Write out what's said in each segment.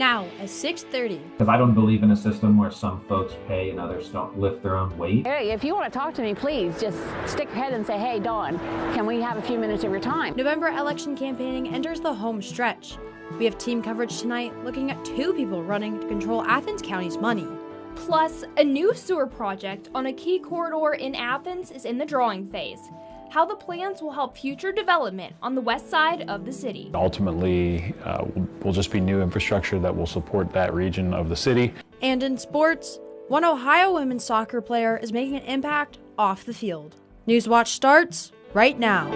Now at 6:30. Because I don't believe in a system where some folks pay and others don't lift their own weight. Hey, if you want to talk to me, please just stick your head and say, hey, Dawn, can we have a few minutes of your time? November election campaigning enters the home stretch. We have team coverage tonight looking at two people running to control Athens County's money. Plus, a new sewer project on a key corridor in Athens is in the drawing phase. How the plans will help future development on the west side of the city. Ultimately, will just be new infrastructure that will support that region of the city. And in sports, one Ohio women's soccer player is making an impact off the field. Newswatch starts right now.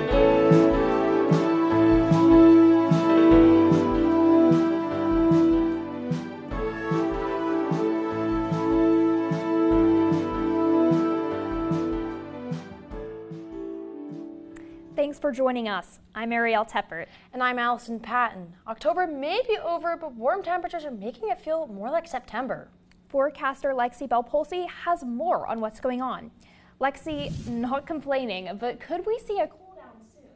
Thanks for joining us. I'm Ariel Teppert. And I'm Allison Patton. October may be over, but warm temperatures are making it feel more like September. Forecaster Lexi Belpolsi has more on what's going on. Lexi, not complaining, but could we see a cool down soon?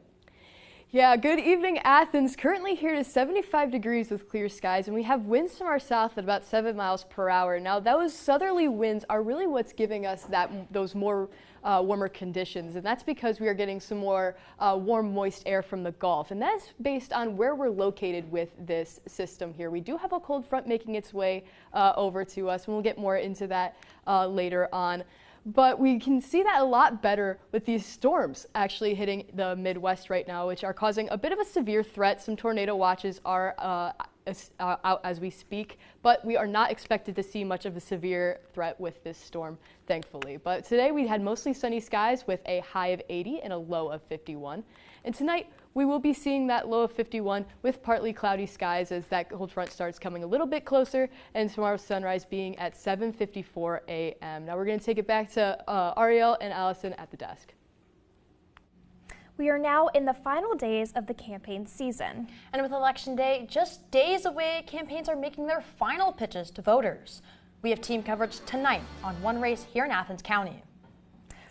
Yeah, good evening, Athens. Currently here to 75 degrees with clear skies, and we have winds from our south at about 7 miles per hour. Now, those southerly winds are really what's giving us those more warmer conditions, and that's because we are getting some more warm, moist air from the Gulf, and that's based on where we're located with this system here. We do have a cold front making its way over to us, and we'll get more into that later on. But we can see that a lot better with these storms actually hitting the Midwest right now, which are causing a bit of a severe threat. Some tornado watches are out as we speak, but we are not expected to see much of a severe threat with this storm, thankfully. But today we had mostly sunny skies with a high of 80 and a low of 51. And tonight we will be seeing that low of 51 with partly cloudy skies as that cold front starts coming a little bit closer, and tomorrow's sunrise being at 7:54 a.m. Now we're going to take it back to Ariel and Allison at the desk. We are now in the final days of the campaign season. And with Election Day just days away, campaigns are making their final pitches to voters. We have team coverage tonight on one race here in Athens County.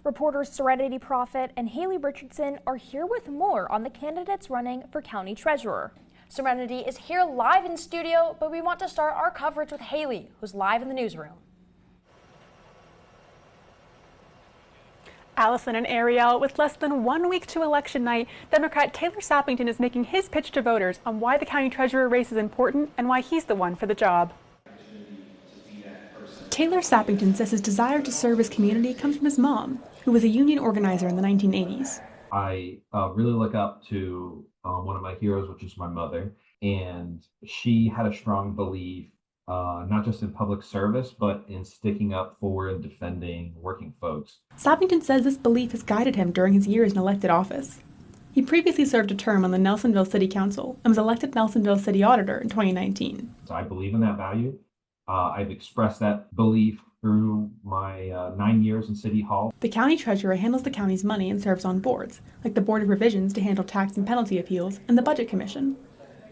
Reporters Serenity Prophet and Haley Richardson are here with more on the candidates running for county treasurer. Serenity is here live in studio, but we want to start our coverage with Haley, who's live in the newsroom. Allison and Ariel, with less than 1 week to election night, Democrat Taylor Sappington is making his pitch to voters on why the county treasurer race is important and why he's the one for the job. Taylor Sappington says his desire to serve his community comes from his mom, who was a union organizer in the 1980s. I really look up to one of my heroes, which is my mother, and she had a strong belief not just in public service, but in sticking up for and defending working folks. Sappington says this belief has guided him during his years in elected office. He previously served a term on the Nelsonville City Council and was elected Nelsonville City Auditor in 2019. So I believe in that value. I've expressed that belief through my 9 years in City Hall. The county treasurer handles the county's money and serves on boards, like the Board of Revisions to handle tax and penalty appeals and the Budget Commission.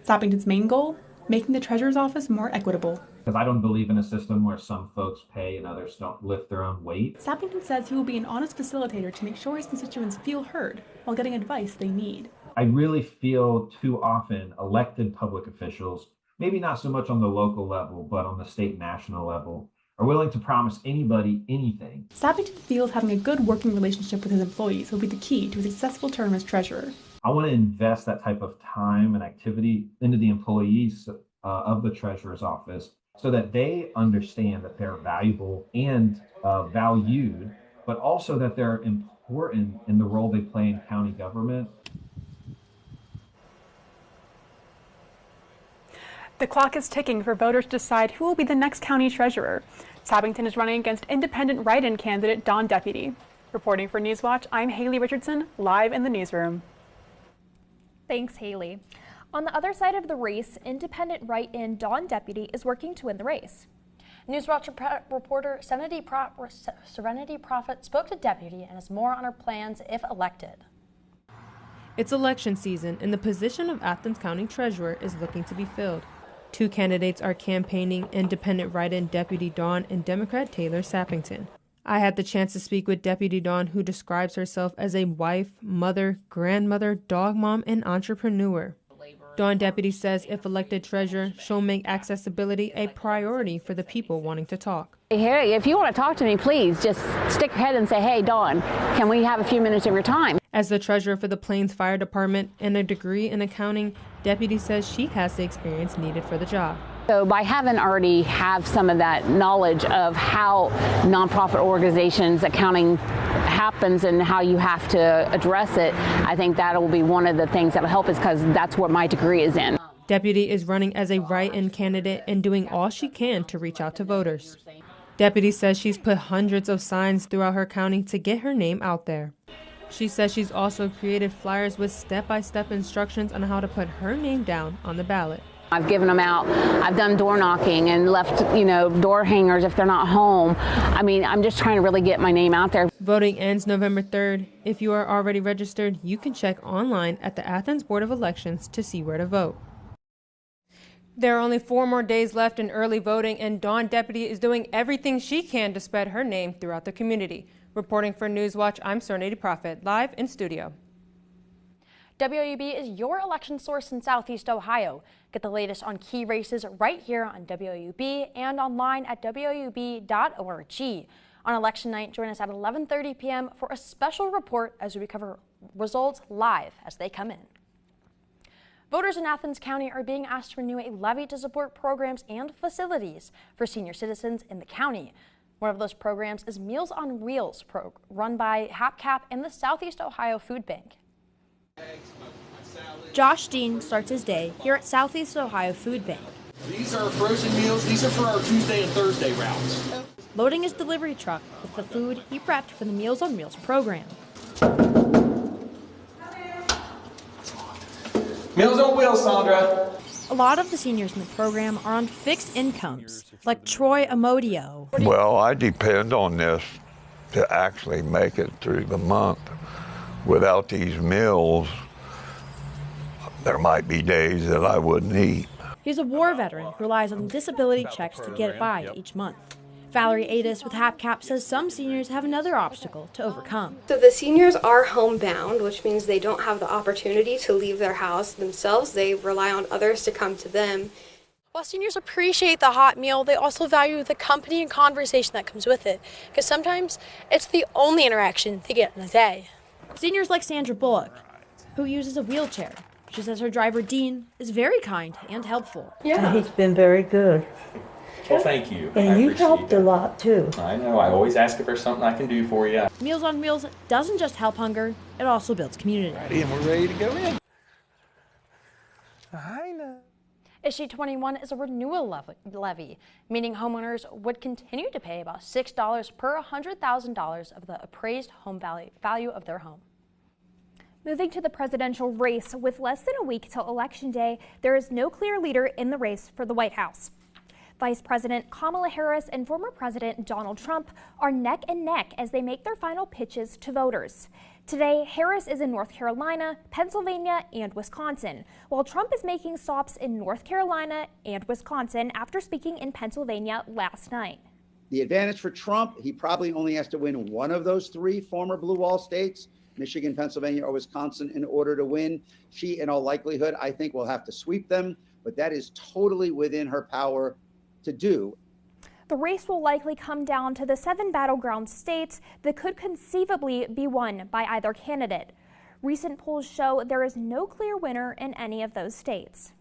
Sappington's main goal? Making the treasurer's office more equitable. Because I don't believe in a system where some folks pay and others don't lift their own weight. Sappington says he will be an honest facilitator to make sure his constituents feel heard while getting advice they need. I really feel too often elected public officials, maybe not so much on the local level, but on the state and national level, are willing to promise anybody anything. Sappington feels having a good working relationship with his employees will be the key to a successful term as treasurer. I want to invest that type of time and activity into the employees of the treasurer's office so that they understand that they're valuable and valued, but also that they're important in the role they play in county government. The clock is ticking for voters to decide who will be the next county treasurer. Sappington is running against independent write-in candidate Dawn Deputy. Reporting for Newswatch, I'm Haley Richardson, live in the newsroom. Thanks, Haley. On the other side of the race, independent write-in Dawn Deputy is working to win the race. Newswatch reporter Serenity Prophet spoke to Deputy and has more on her plans if elected. It's election season, and the position of Athens County Treasurer is looking to be filled. Two candidates are campaigning, independent write-in Deputy Dawn and Democrat Taylor Sappington. I had the chance to speak with Deputy Dawn, who describes herself as a wife, mother, grandmother, dog mom, and entrepreneur. Dawn Deputy says if elected treasurer, she'll make accessibility a priority for the people wanting to talk. Hey, if you want to talk to me, please just stick your head and say, hey, Dawn, can we have a few minutes of your time? As the treasurer for the Plains Fire Department and a degree in accounting, Deputy says she has the experience needed for the job. So by having already have some of that knowledge of how nonprofit organizations accounting happens and how you have to address it, I think that will be one of the things that will help us because that's what my degree is in. Deputy is running as a write-in candidate and doing all she can to reach out to voters. Deputy says she's put hundreds of signs throughout her county to get her name out there. She says she's also created flyers with step-by-step instructions on how to put her name down on the ballot. I've given them out. I've done door knocking and left, door hangers if they're not home. I mean, I'm just trying to really get my name out there. Voting ends November 3rd. If you are already registered, you can check online at the Athens Board of Elections to see where to vote. There are only 4 more days left in early voting, and Dawn Deputy is doing everything she can to spread her name throughout the community. Reporting for Newswatch, I'm Serenity Prophet, live in studio. WOUB is your election source in Southeast Ohio. Get the latest on key races right here on WOUB and online at woub.org. On election night, join us at 11:30 p.m. for a special report as we cover results live as they come in. Voters in Athens County are being asked to renew a levy to support programs and facilities for senior citizens in the county. One of those programs is Meals on Wheels, run by HAPCAP and the Southeast Ohio Food Bank. Josh Dean starts his day here at Southeast Ohio Food Bank. These are frozen meals. These are for our Tuesday and Thursday routes. Loading his delivery truck with the food he prepped for the Meals on Wheels program. Meals on Wheels, Sandra. A lot of the seniors in the program are on fixed incomes, like Troy Amodio. Well, I depend on this to actually make it through the month. Without these meals, there might be days that I wouldn't eat. He's a war veteran who relies on disability checks to get by each month. Valerie Adis with HAPCAP says some seniors have another obstacle to overcome. So the seniors are homebound, which means they don't have the opportunity to leave their house themselves. They rely on others to come to them. While seniors appreciate the hot meal, they also value the company and conversation that comes with it, because sometimes it's the only interaction they get in a day. Seniors like Sandra Bullock, who uses a wheelchair. She says her driver, Dean, is very kind and helpful. Yeah. He's been very good. Well, thank you. And you helped a lot, too. I know. I always ask if there's something I can do for you. Meals on Wheels doesn't just help hunger, it also builds community. And we're ready to go in. I know. Issue 21 is a renewal levy, meaning homeowners would continue to pay about $6 per $100,000 of the appraised home value of their home. Moving to the presidential race, with less than a week till Election Day, there is no clear leader in the race for the White House. Vice President Kamala Harris and former President Donald Trump are neck and neck as they make their final pitches to voters. Today, Harris is in North Carolina, Pennsylvania, and Wisconsin, while Trump is making stops in North Carolina and Wisconsin after speaking in Pennsylvania last night. The advantage for Trump, he probably only has to win one of those 3 former blue wall states, Michigan, Pennsylvania, or Wisconsin, in order to win. She, in all likelihood, I think will have to sweep them, but that is totally within her power to do. The race will likely come down to the 7 battleground states that could conceivably be won by either candidate. Recent polls show there is no clear winner in any of those states.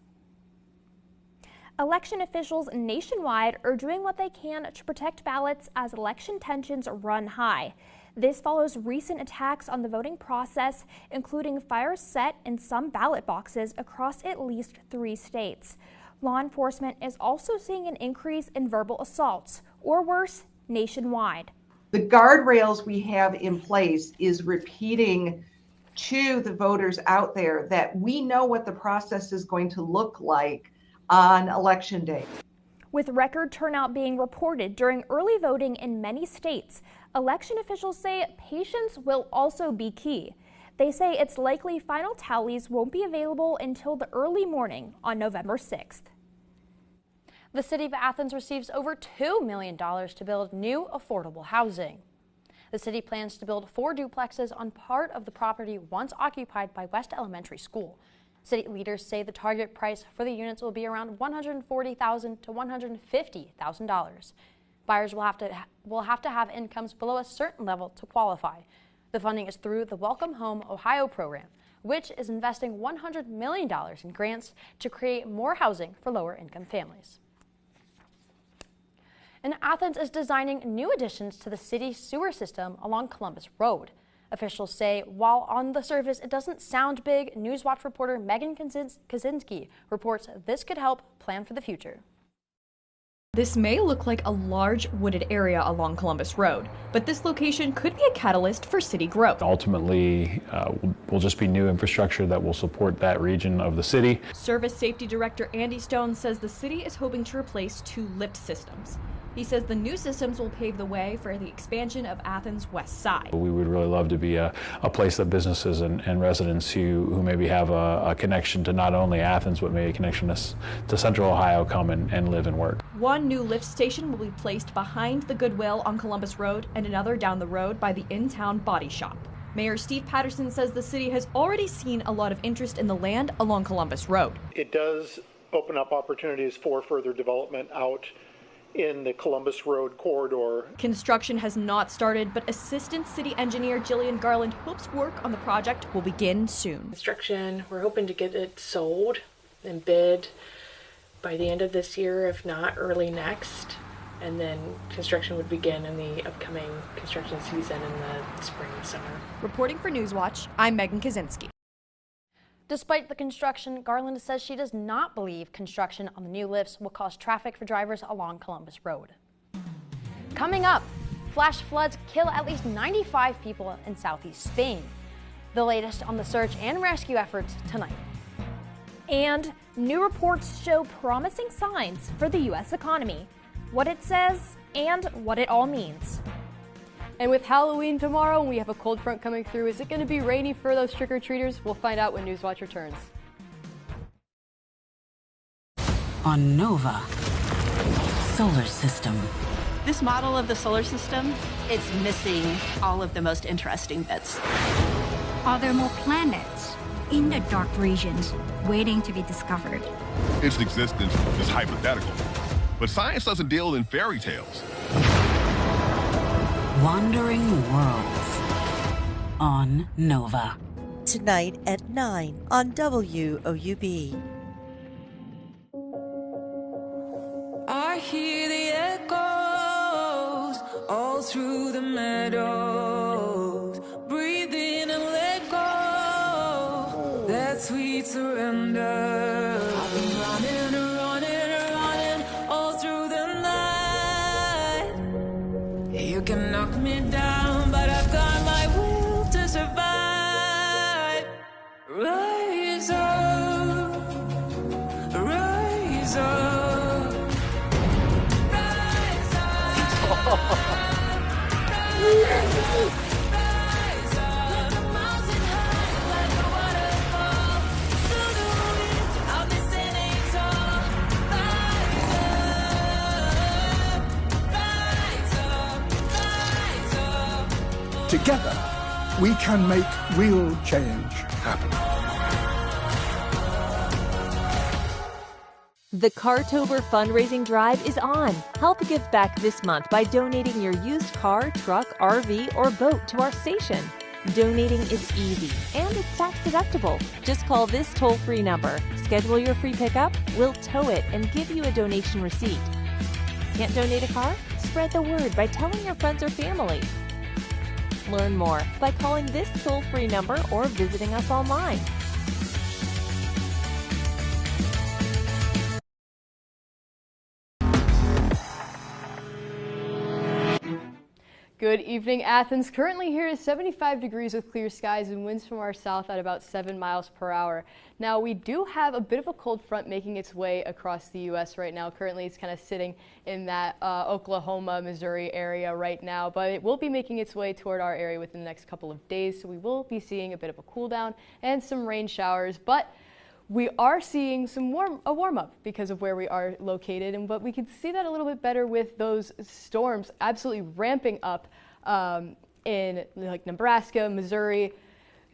Election officials nationwide are doing what they can to protect ballots as election tensions run high. This follows recent attacks on the voting process, including fires set in some ballot boxes across at least 3 states. Law enforcement is also seeing an increase in verbal assaults, or worse, nationwide. The guardrails we have in place is repeating to the voters out there that we know what the process is going to look like on Election Day. With record turnout being reported during early voting in many states, election officials say patience will also be key. They say it's likely final tallies won't be available until the early morning on November 6th. The city of Athens receives over $2 million to build new affordable housing. The city plans to build 4 duplexes on part of the property once occupied by West Elementary School. City leaders say the target price for the units will be around $140,000 to $150,000. Buyers will have to have incomes below a certain level to qualify. The funding is through the Welcome Home Ohio program, which is investing $100 million in grants to create more housing for lower-income families. And Athens is designing new additions to the city's sewer system along Columbus Road. Officials say while on the surface it doesn't sound big, Newswatch reporter Megan Kaczynski reports this could help plan for the future. This may look like a large wooded area along Columbus Road, but this location could be a catalyst for city growth. Ultimately, will just be new infrastructure that will support that region of the city. Service Safety Director Andy Stone says the city is hoping to replace 2 lift systems. He says the new systems will pave the way for the expansion of Athens' west side. We would really love to be a place that businesses and residents who maybe have a connection to not only Athens, but maybe a connection to Central Ohio come and live and work. 1 new lift station will be placed behind the Goodwill on Columbus Road and another down the road by the in-town body shop. Mayor Steve Patterson says the city has already seen a lot of interest in the land along Columbus Road. It does open up opportunities for further development out in the Columbus Road corridor. Construction has not started, but Assistant City Engineer Jillian Garland hopes work on the project will begin soon. Construction, we're hoping to get it sold and bid by the end of this year, if not early next. And then construction would begin in the upcoming construction season in the spring and summer. Reporting for Newswatch, I'm Megan Kaczynski. Despite the construction, Garland says she does not believe construction on the new lifts will cause traffic for drivers along Columbus Road. Coming up, flash floods kill at least 95 people in southeast Spain. The latest on the search and rescue efforts tonight. And new reports show promising signs for the U.S. economy. What it says and what it all means. And with Halloween tomorrow, we have a cold front coming through. Is it going to be rainy for those trick-or-treaters? We'll find out when Newswatch returns. On Nova, solar system. This model of the solar system, it's missing all of the most interesting bits. Are there more planets in the dark regions waiting to be discovered? Its existence is hypothetical, but science doesn't deal in fairy tales. Wandering Worlds on Nova. Tonight at 9 on WOUB. I hear the echoes all through the meadows. Breathe in and let go. That sweet surrender. I've been running all through the night. You can knock me down, but I've got my will to survive. Rise up, rise up, rise up. Together, we can make real change happen. The Cartober fundraising drive is on. Help give back this month by donating your used car, truck, RV, or boat to our station. Donating is easy and it's tax deductible. Just call this toll-free number. Schedule your free pickup, we'll tow it and give you a donation receipt. Can't donate a car? Spread the word by telling your friends or family. Learn more by calling this toll-free number or visiting us online. Good evening, Athens. Currently here is 75 degrees with clear skies and winds from our south at about 7 miles per hour. Now, we do have a bit of a cold front making its way across the U.S. right now. Currently, it's kind of sitting in that Oklahoma, Missouri area right now, but it will be making its way toward our area within the next couple of days, so we will be seeing a bit of a cool down and some rain showers, but we are seeing a warm up because of where we are located, but we can see that a little bit better with those storms absolutely ramping up in like Nebraska, Missouri.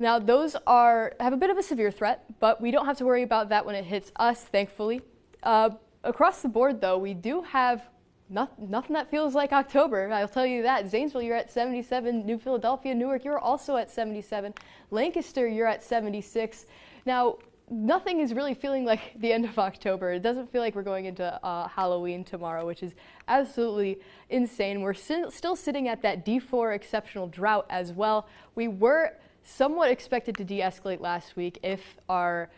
Now, those have a bit of a severe threat, but we don't have to worry about that when it hits us, thankfully. Across the board, though, we do have nothing that feels like October. I'll tell you that. Zanesville, you're at 77. New Philadelphia, Newark, you're also at 77. Lancaster, you're at 76. Now, nothing is really feeling like the end of October. It doesn't feel like we're going into Halloween tomorrow, which is absolutely insane. We're still sitting at that D4 exceptional drought as well. We were somewhat expected to de-escalate last week if our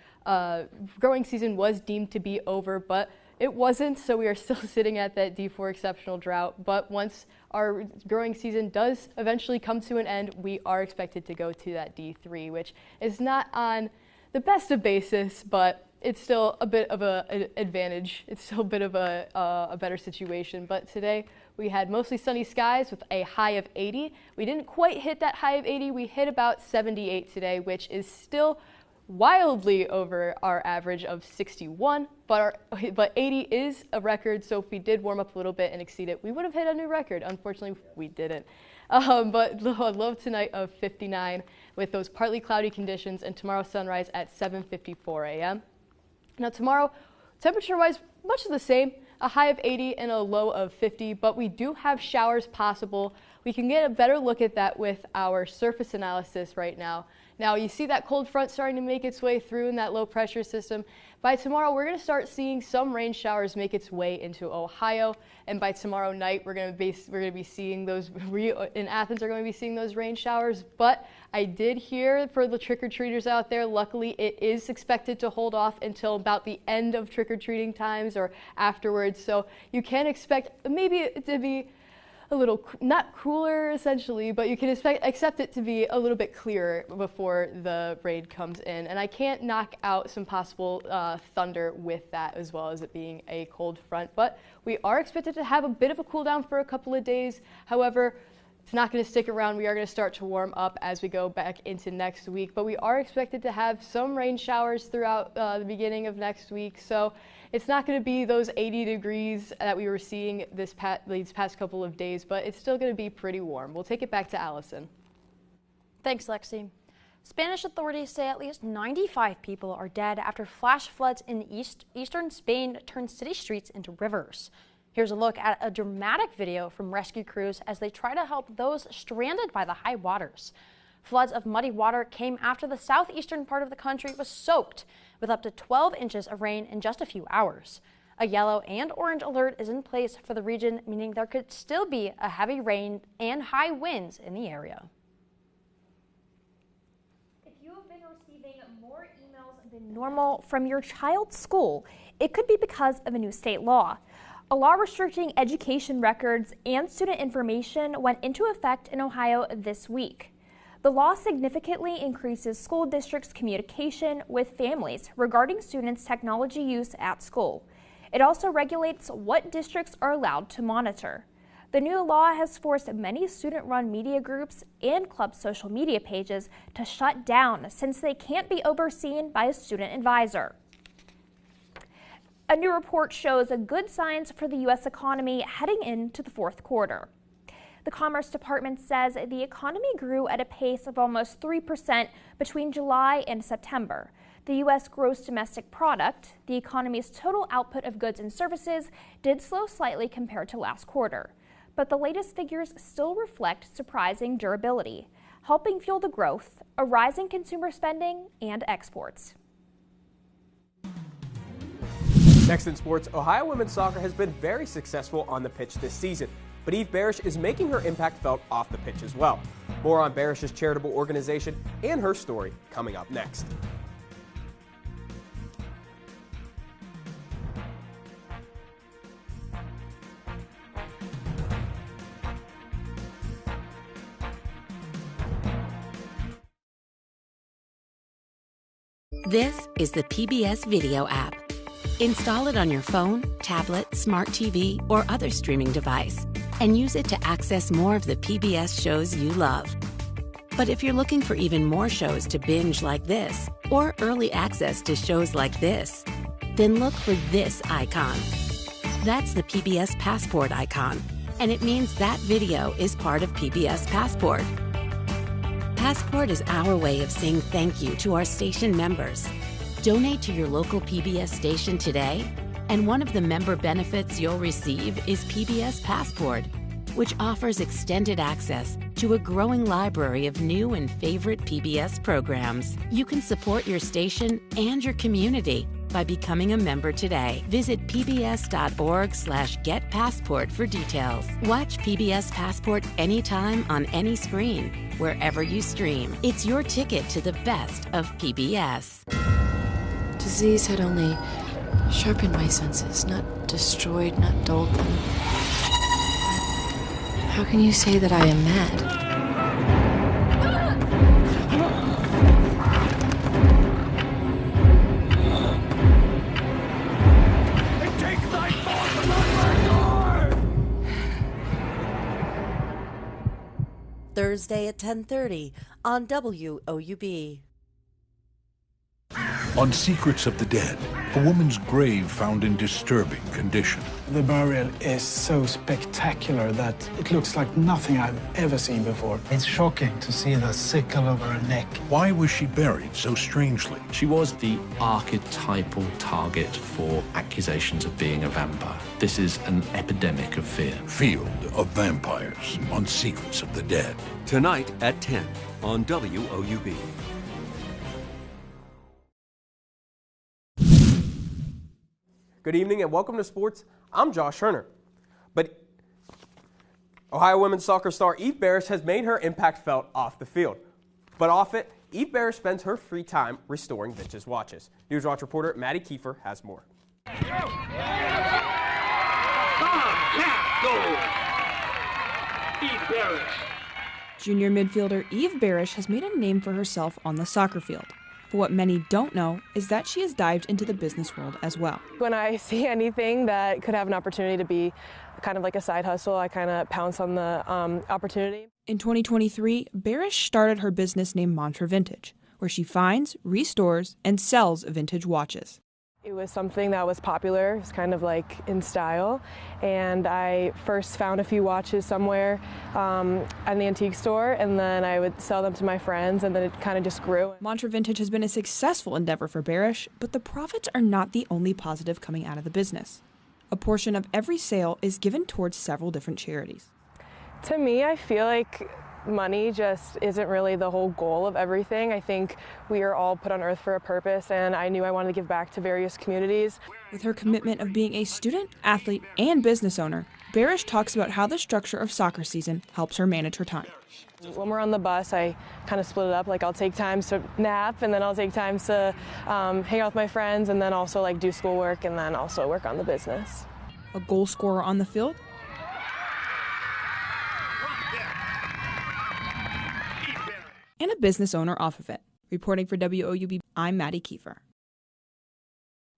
growing season was deemed to be over, but it wasn't, so we are still sitting at that D4 exceptional drought. But once our growing season does eventually come to an end, we are expected to go to that D3, which is not on the best of basis, but it's still a bit of an advantage. It's still a bit of a better situation. But today we had mostly sunny skies with a high of 80. We didn't quite hit that high of 80. We hit about 78 today, which is still wildly over our average of 61, but 80 is a record, so if we did warm up a little bit and exceed it, we would have hit a new record. Unfortunately, we didn't. But a low tonight of 59 with those partly cloudy conditions, and tomorrow sunrise at 7:54 a.m. Now tomorrow, temperature-wise, much the same, a high of 80 and a low of 50, but we do have showers possible. We can get a better look at that with our surface analysis right now. Now you see that cold front starting to make its way through in that low pressure system. By tomorrow, we're going to start seeing some rain showers make its way into Ohio, and by tomorrow night, we're going to be seeing those. In Athens, are going to be seeing those rain showers. But I did hear for the trick-or-treaters out there, luckily it is expected to hold off until about the end of trick-or-treating times or afterwards. So you can expect maybe it to be a little, not cooler essentially, but you can accept it to be a little bit clearer before the rain comes in. And I can't knock out some possible thunder with that, as well as it being a cold front. But we are expected to have a bit of a cool down for a couple of days. However, it's not going to stick around. We are going to start to warm up as we go back into next week. But we are expected to have some rain showers throughout the beginning of next week. So it's not going to be those 80 degrees that we were seeing these past couple of days, but it's still going to be pretty warm. We'll take it back to Allison. Thanks, Lexi. Spanish authorities say at least 95 people are dead after flash floods in eastern Spain turned city streets into rivers. Here's a look at a dramatic video from rescue crews as they try to help those stranded by the high waters. Floods of muddy water came after the southeastern part of the country was soaked with up to 12 inches of rain in just a few hours. A yellow and orange alert is in place for the region, meaning there could still be a heavy rain and high winds in the area. If you have been receiving more emails than normal from your child's school, it could be because of a new state law. A law restricting education records and student information went into effect in Ohio this week. The law significantly increases school districts' communication with families regarding students' technology use at school. It also regulates what districts are allowed to monitor. The new law has forced many student-run media groups and club social media pages to shut down since they can't be overseen by a student advisor. A new report shows good signs for the U.S. economy heading into the fourth quarter. The Commerce Department says the economy grew at a pace of almost 3% between July and September. The U.S. gross domestic product, the economy's total output of goods and services, did slow slightly compared to last quarter. But the latest figures still reflect surprising durability, helping fuel the growth, a rise in consumer spending, and exports. Next in sports, Ohio women's soccer has been very successful on the pitch this season, but Eve Barish is making her impact felt off the pitch as well. More on Barish's charitable organization and her story coming up next. This is the PBS Video app. Install it on your phone, tablet, smart TV, or other streaming device, and use it to access more of the PBS shows you love. But if you're looking for even more shows to binge like this, or early access to shows like this, then look for this icon. That's the PBS Passport icon, and it means that video is part of PBS Passport. Passport is our way of saying thank you to our station members. Donate to your local PBS station today, and one of the member benefits you'll receive is PBS Passport, which offers extended access to a growing library of new and favorite PBS programs. You can support your station and your community by becoming a member today. Visit pbs.org/getpassport for details. Watch PBS Passport anytime on any screen, wherever you stream. It's your ticket to the best of PBS. Disease had only sharpened my senses, not destroyed, not dulled them. How can you say that I am mad? Thursday at 10:30 on WOUB. On Secrets of the Dead, a woman's grave found in disturbing condition. The burial is so spectacular that it looks like nothing I've ever seen before. It's shocking to see the sickle over her neck. Why was she buried so strangely? She was the archetypal target for accusations of being a vampire. This is an epidemic of fear. Field of Vampires on Secrets of the Dead. Tonight at 10 on WOUB. Good evening and welcome to sports. I'm Josh Herner. But Ohio women's soccer star Eve Barish has made her impact felt off the field. But off it, Eve Barish spends her free time restoring vintage watches. Newswatch reporter Maddie Kiefer has more. Junior midfielder Eve Barish has made a name for herself on the soccer field. But what many don't know is that she has dived into the business world as well. When I see anything that could have an opportunity to be kind of like a side hustle, I kind of pounce on the opportunity. In 2023, Barish started her business named Mantra Vintage, where she finds, restores, and sells vintage watches. It was something that was popular, it was kind of like in style, and I first found a few watches somewhere at the antique store, and then I would sell them to my friends, and then it kind of just grew. Mantra Vintage has been a successful endeavor for Barish, but the profits are not the only positive coming out of the business. A portion of every sale is given towards several different charities. To me, I feel like money just isn't really the whole goal of everything. I think we are all put on earth for a purpose, and I knew I wanted to give back to various communities. With her commitment of being a student, athlete, and business owner, Barish talks about how the structure of soccer season helps her manage her time. When we're on the bus, I kind of split it up. Like I'll take times to nap, and then I'll take times to hang out with my friends, and then also like do schoolwork, and then also work on the business. A goal scorer on the field, and a business owner off of it. Reporting for WOUB, I'm Maddie Kiefer.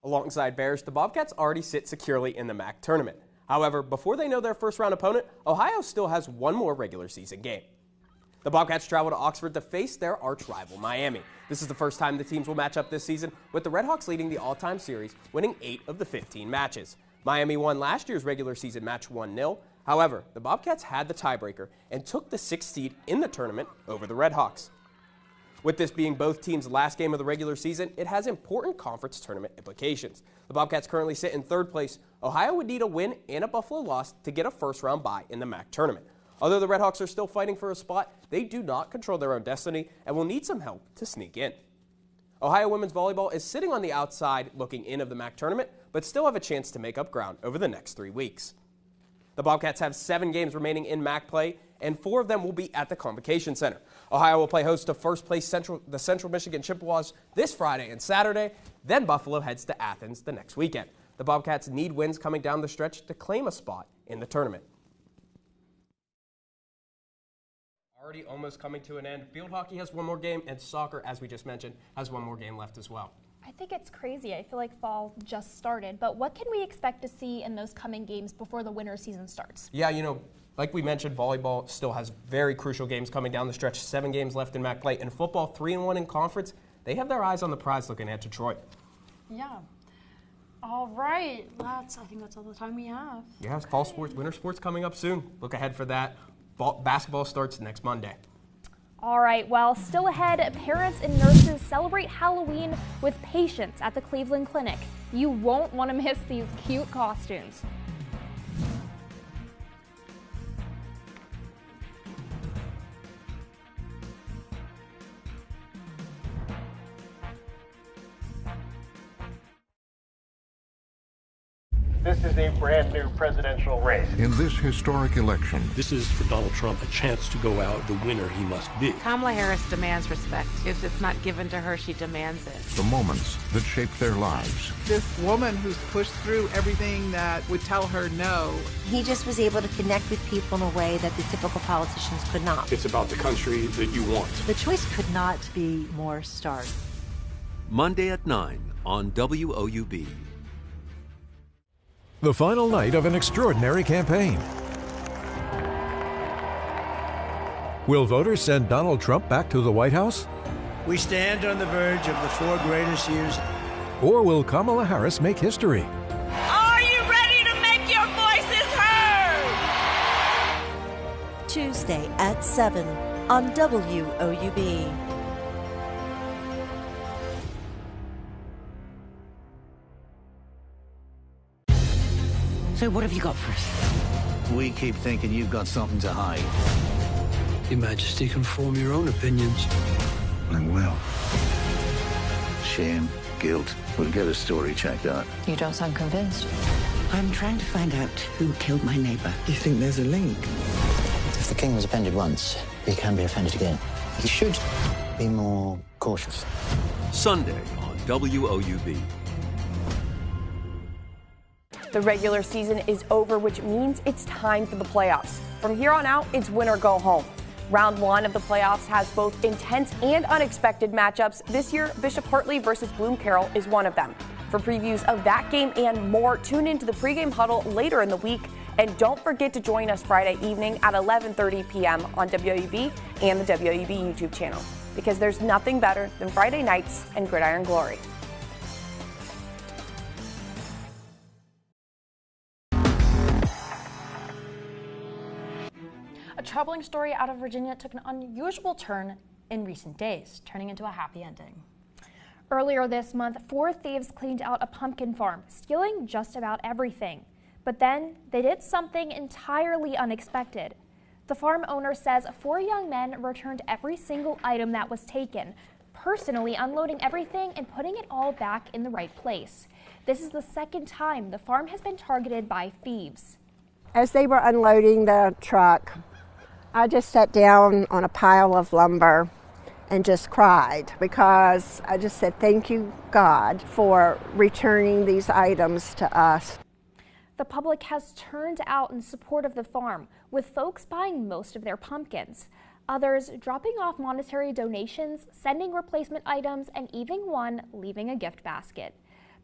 Alongside Barish, the Bobcats already sit securely in the MAC tournament. However, before they know their first round opponent, Ohio still has one more regular season game. The Bobcats travel to Oxford to face their arch rival, Miami. This is the first time the teams will match up this season, with the Redhawks leading the all-time series, winning 8 of the 15 matches. Miami won last year's regular season match 1-0. However, the Bobcats had the tiebreaker and took the 6th seed in the tournament over the Redhawks. With this being both teams' last game of the regular season, it has important conference tournament implications. The Bobcats currently sit in 3rd place. Ohio would need a win and a Buffalo loss to get a first-round bye in the MAC tournament. Although the Redhawks are still fighting for a spot, they do not control their own destiny and will need some help to sneak in. Ohio women's volleyball is sitting on the outside looking in of the MAC tournament, but still have a chance to make up ground over the next 3 weeks. The Bobcats have 7 games remaining in MAC play, and 4 of them will be at the Convocation Center. Ohio will play host to first place the Central Michigan Chippewas this Friday and Saturday, then Buffalo heads to Athens the next weekend. The Bobcats need wins coming down the stretch to claim a spot in the tournament. Already almost coming to an end. Field hockey has 1 more game, and soccer, as we just mentioned, has 1 more game left as well. I think it's crazy. I feel like fall just started, but what can we expect to see in those coming games before the winter season starts? Yeah, you know, like we mentioned, volleyball still has very crucial games coming down the stretch. 7 games left in MAC play. In football, 3-1 in conference. They have their eyes on the prize looking at Detroit. Yeah. All right. I think that's all the time we have. Yeah, fall sports, winter sports coming up soon. Look ahead for that. Basketball starts next Monday. All right, well, still ahead, parents and nurses celebrate Halloween with patients at the Cleveland Clinic. You won't want to miss these cute costumes. This is a brand new presidential race. In this historic election, this is for Donald Trump a chance to go out the winner he must be. Kamala Harris demands respect. If it's not given to her, she demands it. The moments that shape their lives. This woman who's pushed through everything that would tell her no. He just was able to connect with people in a way that the typical politicians could not. It's about the country that you want. The choice could not be more stark. Monday at 9 on WOUB. The final night of an extraordinary campaign. Will voters send Donald Trump back to the White House? We stand on the verge of the 4 greatest years. Or will Kamala Harris make history? Are you ready to make your voices heard? Tuesday at 7 on WOUB. So what have you got for us? We keep thinking you've got something to hide. Your Majesty can form your own opinions. I will. Shame, guilt. We'll get a story checked out. You don't sound convinced. I'm trying to find out who killed my neighbor. You think there's a link? If the king was offended once, he can be offended again. He should be more cautious. Sunday on WOUB. The regular season is over, which means it's time for the playoffs. From here on out, it's win or go home. Round 1 of the playoffs has both intense and unexpected matchups. This year, Bishop Hartley versus Bloom Carroll is one of them. For previews of that game and more, tune into the pregame huddle later in the week. And don't forget to join us Friday evening at 11:30 p.m. on WOUB and the WOUB YouTube channel, because there's nothing better than Friday nights and gridiron glory. A troubling story out of Virginia took an unusual turn in recent days, turning into a happy ending. Earlier this month, 4 thieves cleaned out a pumpkin farm, stealing just about everything. But then they did something entirely unexpected. The farm owner says 4 young men returned every single item that was taken, personally unloading everything and putting it all back in the right place. This is the second time the farm has been targeted by thieves. As they were unloading the truck, I just sat down on a pile of lumber and just cried, because I just said, thank you, God, for returning these items to us. The public has turned out in support of the farm, with folks buying most of their pumpkins. Others dropping off monetary donations, sending replacement items, and even one leaving a gift basket.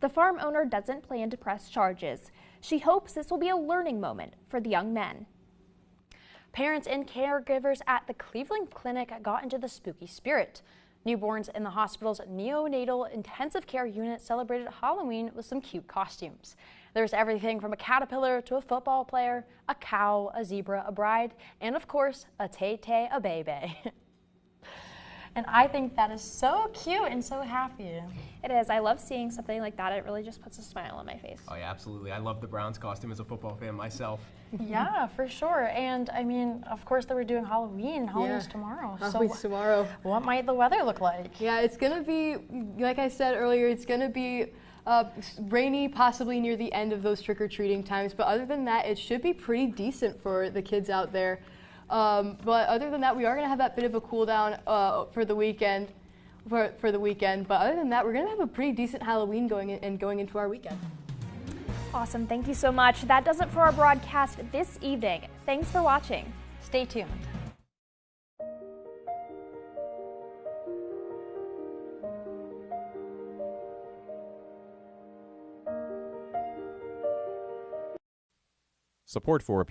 The farm owner doesn't plan to press charges. She hopes this will be a learning moment for the young men. Parents and caregivers at the Cleveland Clinic got into the spooky spirit. Newborns in the hospital's neonatal intensive care unit celebrated Halloween with some cute costumes. There's everything from a caterpillar to a football player, a cow, a zebra, a bride, and of course, a tay-tay, a baby. And I think that is so cute and so happy. It is. I love seeing something like that. It really just puts a smile on my face. Oh yeah, absolutely. I love the Browns costume as a football fan myself. Yeah, for sure. And I mean, of course, they were doing Halloween. Halloween's tomorrow. Halloween's tomorrow. What might the weather look like? Yeah, it's going to be, like I said earlier, it's going to be rainy, possibly near the end of those trick-or-treating times. But other than that, it should be pretty decent for the kids out there. But other than that, we are going to have that bit of a cool down for the weekend. But other than that, we're going to have a pretty decent Halloween going into our weekend. Awesome. Thank you so much. That does it for our broadcast this evening. Thanks for watching. Stay tuned. Support for